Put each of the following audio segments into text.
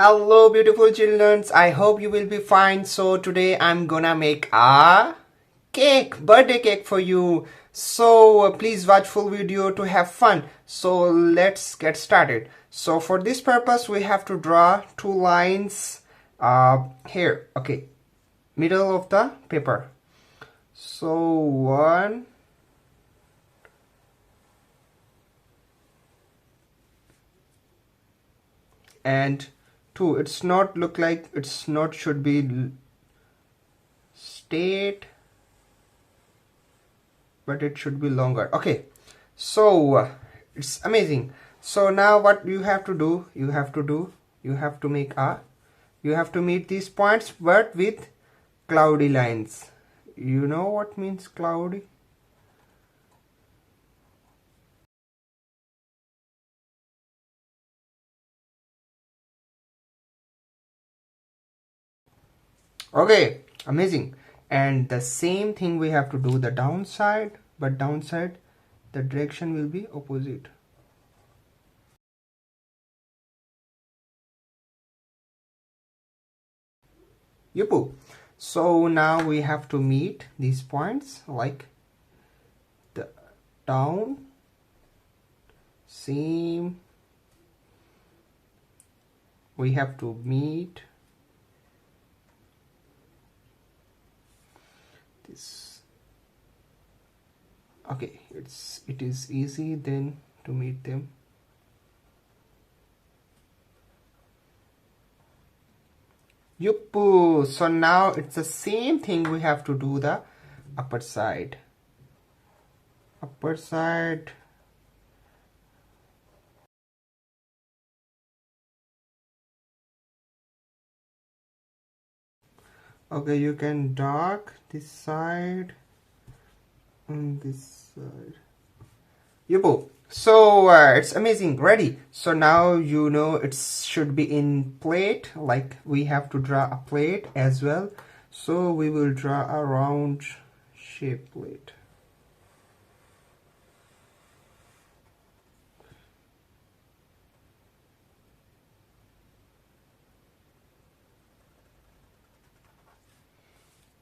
Hello beautiful children, I hope you will be fine. So today I'm gonna make a birthday cake for you. So please watch full video to have fun. So let's get started. So for this purpose we have to draw two lines here, okay, middle of the paper. So one and two. It's not look like it's not should be straight, but it should be longer. Okay, so it's amazing. So now what you have to do, you have to make a, you have to meet these points but with cloudy lines. You know what means cloudy? Okay, amazing. And the same thing we have to do the downside, but downside the direction will be opposite. Yupu. So now we have to meet these points like the down, same, we have to meet this. Okay, it is easy then to meet them. Yup. So now it's the same thing, we have to do the upper side. Upper side. Okay, you can dark this side and this side. Yup. So it's amazing. Ready. So now you know it should be in plate, like we have to draw a plate as well. So we will draw a round shape plate.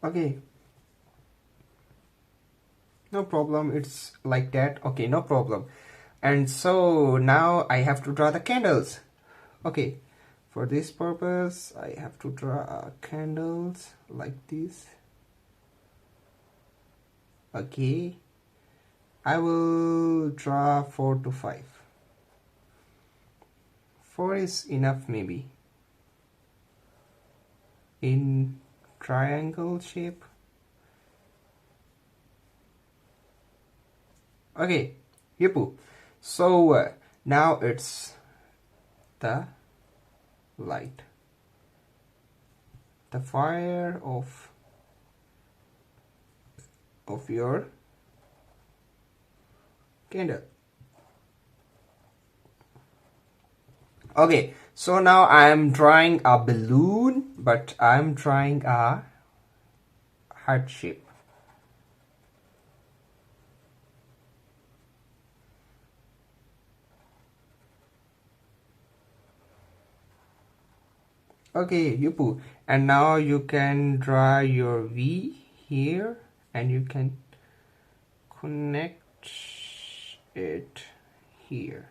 Okay, no problem, it's like that. Okay, no problem. And so now I have to draw the candles. Okay, for this purpose I have to draw candles like this. Okay, I will draw 4 to 5. 4 is enough maybe, in triangle shape. Okay, Yipu. So now it's the light, the fire of your candle. Okay, so now I am drawing a balloon, but I am drawing a heart shape. Okay, Yupu. And now you can draw your V here and you can connect it here.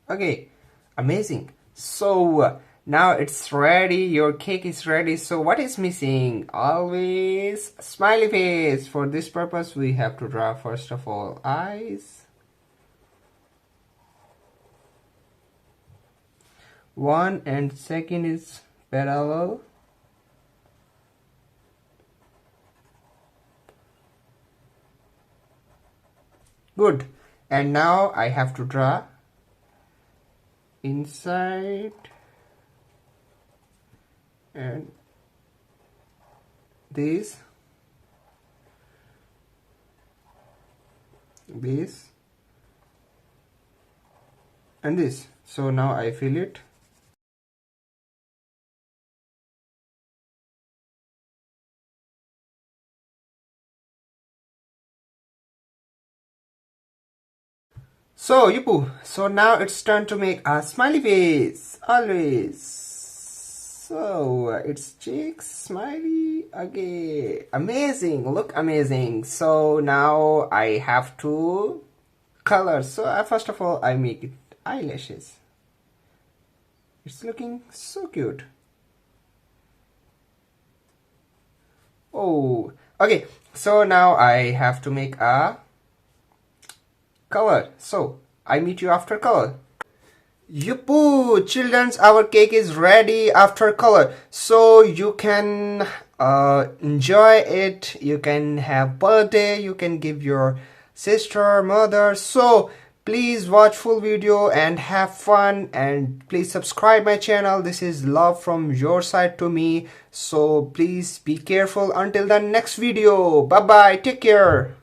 Okay, amazing. So now it's ready, your cake is ready. So what is missing? Always smiley face. For this purpose we have to draw first of all eyes. One and second is parallel. Good. And now I have to draw inside and this and this. So now I fill it. So Yupu, so now it's time to make a smiley face. Always So it's cheeks, smiley, okay, amazing, look amazing. So now I have to color. So first of all I make it eyelashes. It's looking so cute. Oh, okay, so now I have to make a color. So I meet you after color. Yuppie, children's, our cake is ready after color. So you can enjoy it. You can have birthday. You can give your sister, mother. So please watch full video and have fun. And please subscribe my channel. This is love from your side to me. So please be careful until the next video. Bye bye. Take care.